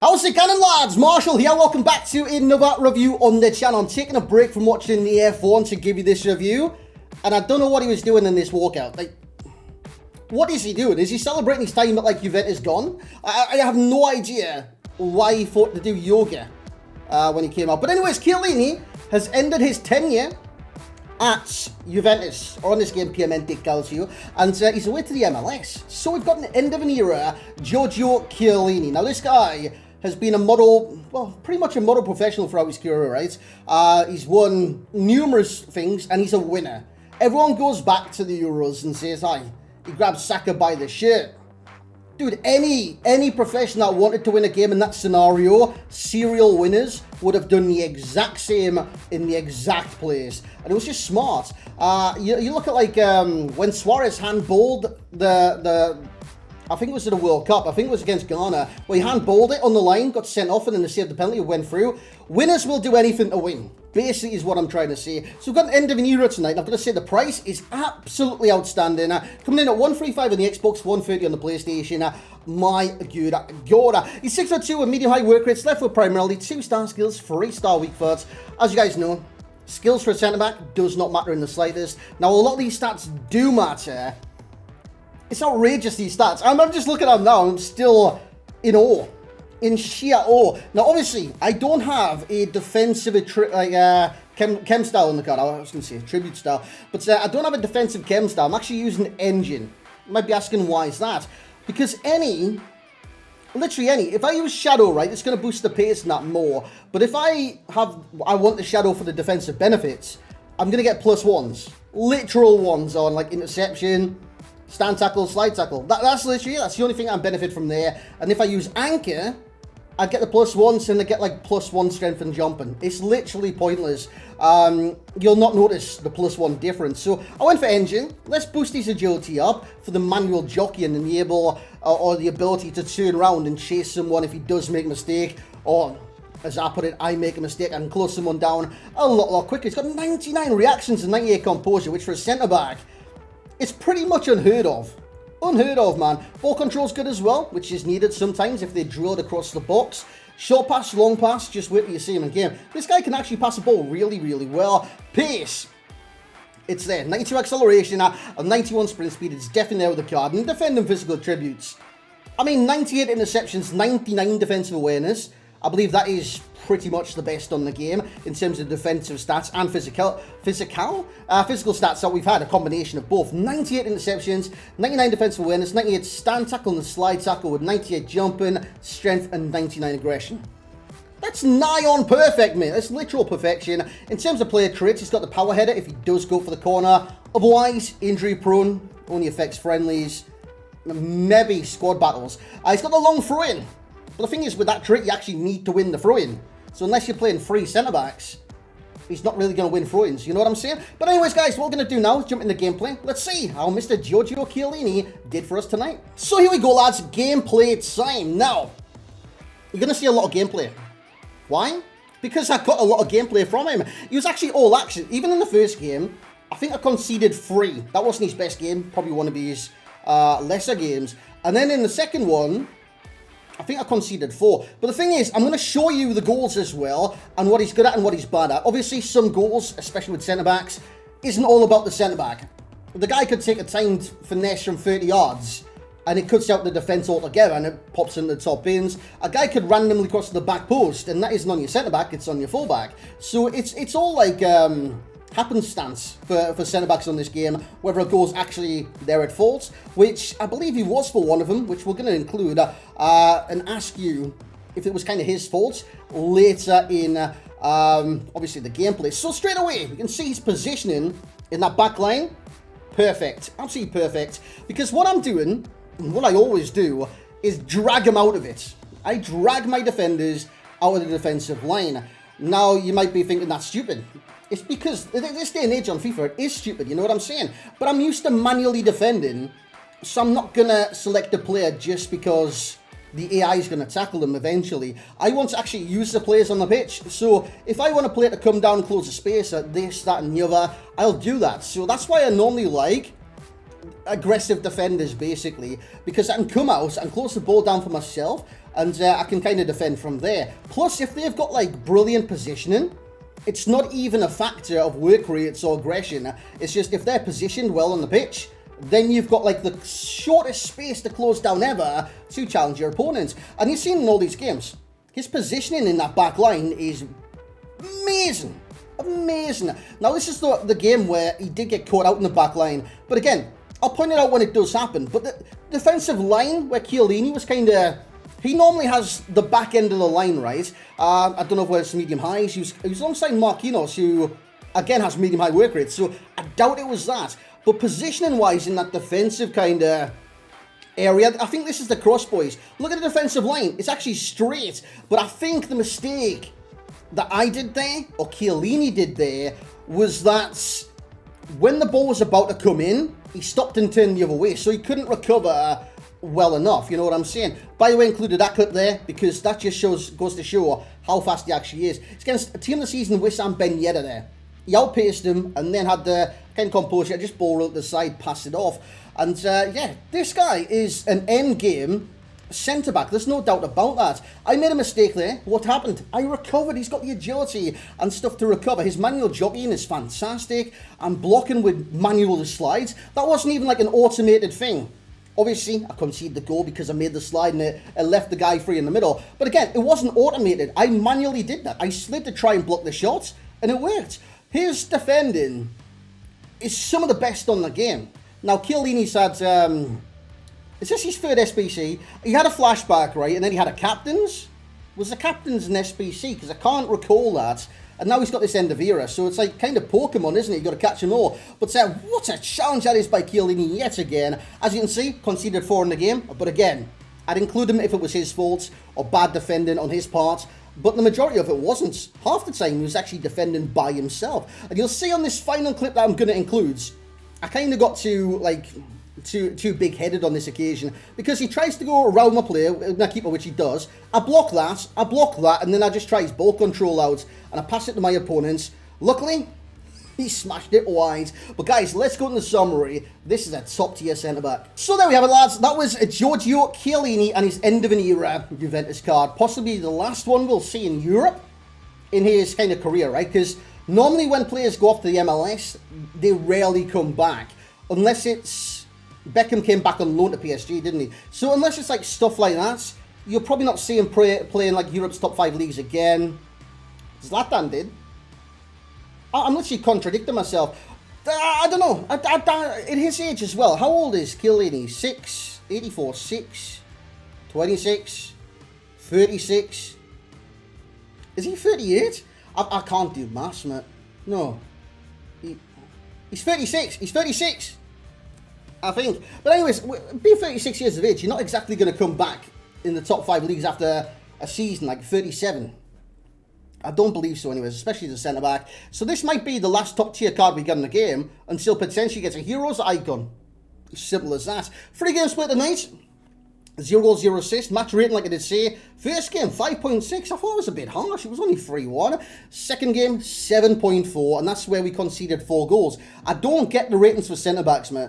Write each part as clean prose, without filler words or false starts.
How's it going, lads? Marshall here. Welcome back to another review on the channel. I'm taking a break from watching the F1 to give you this review, and I don't know what he was doing in this walkout. Like, what is he doing? Is he celebrating his time at, like, Juventus gone? I have no idea why he thought to do yoga when he came out. But anyways, Chiellini has ended his tenure at Juventus, or on this game Piemonte Calcio, and he's away to the MLS. So we've got an end of an era, Giorgio Chiellini. Now, this guy has been a model, well, pretty much a model professional throughout his career, right? He's won numerous things, and he's a winner. Everyone goes back to the Euros and says, hi, he grabbed Saka by the shirt. Dude, any professional that wanted to win a game in that scenario, serial winners would have done the exact same in the exact place. And it was just smart. You look at, like, when Suarez handballed I think it was at the World Cup. I think it was against Ghana, where he handballed it on the line, got sent off, and then they saved the penalty and went through. Winners will do anything to win, basically, is what I'm trying to say. So we've got an end of an era tonight, and I've got to say the price is absolutely outstanding. Coming in at $135 on the Xbox, $130 on the PlayStation. My good God. He's 6'2" with medium-high work rates, left foot primarily, 2-star skills, 3-star weak foot. As you guys know, skills for a centre-back does not matter in the slightest. Now, a lot of these stats do matter. It's outrageous, these stats. I'm just looking at them now, I'm still in awe. In sheer awe. Now, obviously, I don't have a defensive chem style on the card. I was going to say a tribute style. But I don't have a defensive chem style. I'm actually using engine. You might be asking, why is that? Because literally any, if I use shadow, right, it's going to boost the pace and that more. But if I want the shadow for the defensive benefits, I'm going to get +1s. Literal ones on, like, interception, stand tackle, slide tackle. That's literally it. That's the only thing I benefit from there. And if I use anchor, I get the +1s and I get, like, +1 strength and jumping. It's literally pointless. You'll not notice the +1 difference. So I went for engine. Let's boost his agility up for the manual jockeying and the ability to turn around and chase someone if he does make a mistake. Or, as I put it, I make a mistake and close someone down a lot quicker. He's got 99 reactions and 98 composure, which for a centre-back, it's pretty much unheard of. Unheard of, man. Ball control's good as well, which is needed sometimes if they drill it across the box. Short pass, long pass, just wait till you see him in game. This guy can actually pass the ball really well. Pace, it's there. 92 acceleration, and 91 sprint speed. It's definitely there with the card. And defending physical attributes. I mean, 98 interceptions, 99 defensive awareness. I believe that is pretty much the best on the game in terms of defensive stats and physical stats that we've had, a combination of both. 98 interceptions, 99 defensive awareness, 98 stand tackle and slide tackle with 98 jumping, strength, and 99 aggression. That's nigh on perfect, mate. That's literal perfection. In terms of player traits, he's got the power header if he does go for the corner. Otherwise, injury prone, only affects friendlies, maybe squad battles. He's got the long throw-in. But the thing is, with that trait, you actually need to win the throw-in. So unless you're playing free centre-backs, he's not really going to win throw-ins. You know what I'm saying? But anyways, guys, what we're going to do now is jump into gameplay. Let's see how Mr. Giorgio Chiellini did for us tonight. So here we go, lads. Gameplay time. Now, you're going to see a lot of gameplay. Why? Because I got a lot of gameplay from him. He was actually all action. Even in the first game, I think I conceded 3. That wasn't his best game. Probably one of his lesser games. And then in the second one, I think I conceded 4. But the thing is, I'm going to show you the goals as well, and what he's good at and what he's bad at. Obviously, some goals, especially with centre-backs, isn't all about the centre-back. The guy could take a timed finesse from 30 yards, and it cuts out the defence altogether, and it pops into the top bins. A guy could randomly cross the back post, and that isn't on your centre-back, it's on your full-back. So it's all like happenstance for centre-backs on this game, whether a goal's actually there at fault, which I believe he was for one of them, which we're going to include and ask you if it was kind of his fault later in, obviously, the gameplay. So straight away, we can see his positioning in that back line. Perfect. Absolutely perfect. Because what I'm doing, and what I always do, is drag him out of it. I drag my defenders out of the defensive line. Now, you might be thinking that's stupid. It's because this day and age on FIFA, it is stupid, you know what I'm saying? But I'm used to manually defending, so I'm not going to select a player just because the AI is going to tackle them eventually. I want to actually use the players on the pitch. So if I want a player to come down and close a space at this, that, and the other, I'll do that. So that's why I normally like aggressive defenders, basically, because I can come out and close the ball down for myself, and I can kind of defend from there. Plus, if they've got, like, brilliant positioning, it's not even a factor of work rates or aggression. It's just if they're positioned well on the pitch, then you've got, like, the shortest space to close down ever to challenge your opponents. And you've seen in all these games, his positioning in that back line is amazing. Amazing. Now, this is the game where he did get caught out in the back line. But again, I'll point it out when it does happen. But the defensive line where Chiellini was kind of... He normally has the back end of the line, right? I don't know whether it's medium-high. He was alongside Marquinhos, who, again, has medium-high work rate. So I doubt it was that. But positioning-wise in that defensive kind of area, I think this is the cross, boys. Look at the defensive line. It's actually straight. But I think the mistake that I did there, or Chiellini did there, was that when the ball was about to come in, he stopped and turned the other way. So he couldn't recover well enough, you know what I'm saying? By the way, included that clip there because that just goes to show how fast he actually is. It's against a team of the season, Wissam Ben Yedder there. He outpaced him and then had the kind of composure, just ball rolled to the side, passed it off. And yeah, this guy is an end game centre-back. There's no doubt about that. I made a mistake there. What happened? I recovered. He's got the agility and stuff to recover. His manual jockeying is fantastic. I'm blocking with manual slides. That wasn't even like an automated thing. Obviously, I conceded the goal because I made the slide and it left the guy free in the middle. But again, it wasn't automated. I manually did that. I slid to try and block the shots, and it worked. His defending is some of the best on the game. Now, Chiellini's had... is this his third SBC? He had a flashback, right? And then he had a captain's. Was the captain's an SBC? Because I can't recall that. And now he's got this end of era. So it's like kind of Pokemon, isn't it? You've got to catch them all. But what a challenge that is by Chiellini yet again. As you can see, conceded 4 in the game. But again, I'd include him if it was his fault or bad defending on his part. But the majority of it wasn't. Half the time he was actually defending by himself. And you'll see on this final clip that I'm going to include, I kind of got to, like... Too big-headed on this occasion because he tries to go around my player, my keeper, which he does. I block that, and then I just try his ball control out, and I pass it to my opponents. Luckily, he smashed it wide. But guys, let's go to the summary. This is a top-tier centre-back. So there we have it, lads. That was Giorgio Chiellini and his end-of-an-era Juventus card. Possibly the last one we'll see in Europe in his kind of career, right? Because normally when players go off to the MLS, they rarely come back. Unless it's... Beckham came back on loan to PSG, didn't he? So unless it's like stuff like that, you'll probably not see him playing like Europe's top 5 leagues again. Zlatan did. I'm literally contradicting myself. I don't know. At his age as well. How old is Chiellini? 6, 84, 6, 26, 36. Is he 38? I can't do maths, mate. No. He's 36. He's 36. I think. But anyways, being 36 years of age, you're not exactly going to come back in the top 5 leagues after a season like 37. I don't believe so anyways, especially as a centre-back. So this might be the last top-tier card we get in the game until potentially gets a Heroes icon. Simple as that. 3 games played tonight. 0 goals, 0 assists. Match rating, like I did say. First game, 5.6. I thought it was a bit harsh. It was only 3-1. Second game, 7.4. And that's where we conceded 4 goals. I don't get the ratings for centre-backs, mate.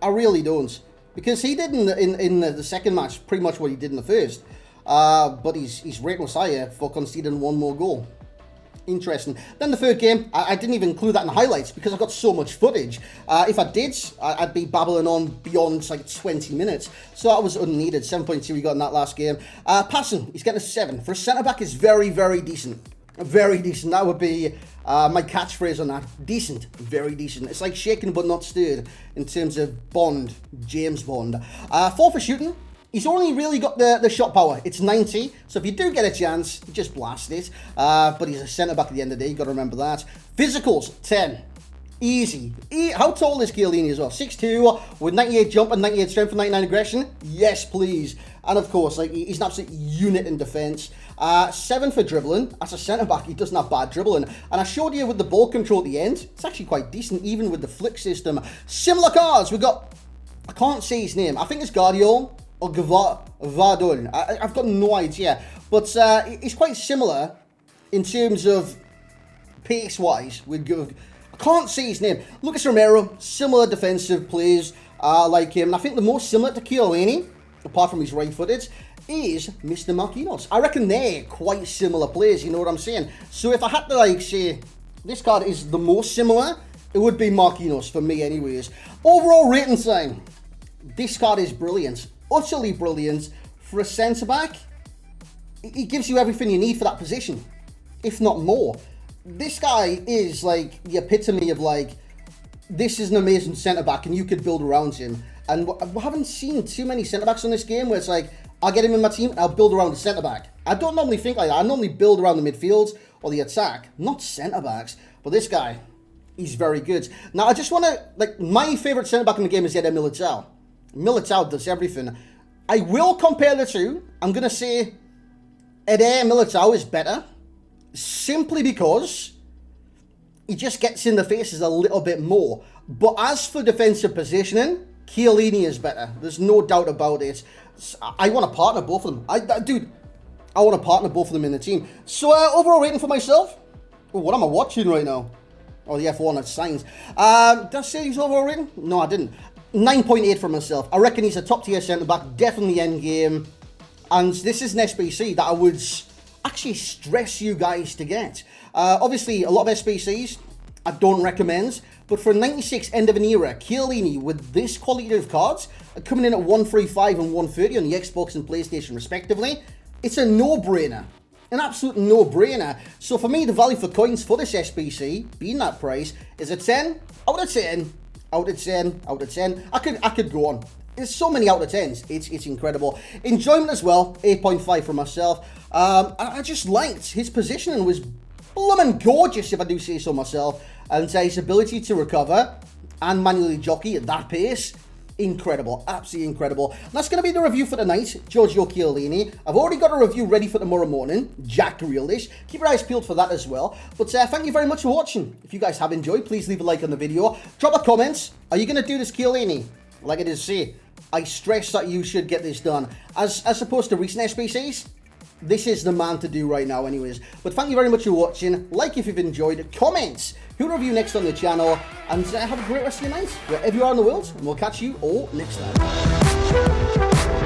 I really don't. Because he did in the second match pretty much what he did in the first. But his rating was higher for conceding 1 more goal. Interesting. Then the third game, I didn't even include that in the highlights because I've got so much footage. If I did, I'd be babbling on beyond like 20 minutes. So that was unneeded. 7.2 he got in that last game. Passing, he's getting a 7. For a centre-back, is very, very decent. Very decent. That would be my catchphrase on that. Decent. Very decent. It's like shaken but not stirred in terms of Bond. James Bond. 4 for shooting. He's only really got the shot power. It's 90. So if you do get a chance, just blast it. But he's a centre-back at the end of the day. You've got to remember that. Physicals, 10. Easy. How tall is Chiellini as well? 6'2", with 98 jump and 98 strength and 99 aggression? Yes, please. And of course, like he's an absolute unit in defence. 7 for dribbling. As a centre-back, he doesn't have bad dribbling. And I showed you with the ball control at the end. It's actually quite decent, even with the flick system. Similar cards. We've got... I can't say his name. I think it's Guardiol or Vardon. I've got no idea. But it's quite similar in terms of pace-wise with... I can't say his name. Lucas Romero, similar defensive plays. I like him. And I think the most similar to Chiellini, apart from his right footage, is Mr. Marquinhos. I reckon they're quite similar players, you know what I'm saying? So if I had to like say this card is the most similar, it would be Marquinhos for me anyways. Overall rating sign, this card is brilliant, utterly brilliant. For a centre-back, it gives you everything you need for that position, if not more. This guy is like the epitome of like, this is an amazing centre-back and you could build around him. And we haven't seen too many centre-backs on this game where it's like, I'll get him in my team and I'll build around the centre-back. I don't normally think like that. I normally build around the midfield or the attack, not centre-backs. But this guy, he's very good. Now, I just want to, like, my favourite centre-back in the game is Era Militao. Militao does everything. I will compare the two. I'm going to say Era Militao is better, simply because he just gets in the faces a little bit more. But as for defensive positioning, Chiellini is better. There's no doubt about it. I want to partner both of them. Dude, I want to partner both of them in the team. So, overall rating for myself. Oh, what am I watching right now? Oh, the F1 has signs. Did I say his overall rating? No, I didn't. 9.8 for myself. I reckon he's a top tier centre-back. Definitely end game. And this is an SBC that I would actually stress you guys to get. Obviously, a lot of SBCs I don't recommend. But for a 96 end of an era, Chiellini with this quality of cards, coming in at 135 and 130 on the Xbox and PlayStation respectively, it's a no-brainer. An absolute no-brainer. So for me, the value for coins for this SBC, being that price, is a 10 out of 10, out of 10, out of 10. I could go on. There's so many out of 10s. It's incredible. Enjoyment as well, 8.5 for myself. I just liked his positioning was blooming gorgeous, if I do say so myself. And his ability to recover and manually jockey at that pace, incredible, absolutely incredible. And that's going to be the review for tonight, Giorgio Chiellini. I've already got a review ready for tomorrow morning, Jack Grealish. Keep your eyes peeled for that as well. But thank you very much for watching. If you guys have enjoyed, please leave a like on the video. Drop a comment. Are you going to do this Chiellini? Like I did say, I stress that you should get this done. As opposed to recent SBCs, this is the man to do right now anyways. But thank you very much for watching. Like if you've enjoyed. Comment who to review next on the channel. And have a great rest of your night, wherever you are in the world. And we'll catch you all next time.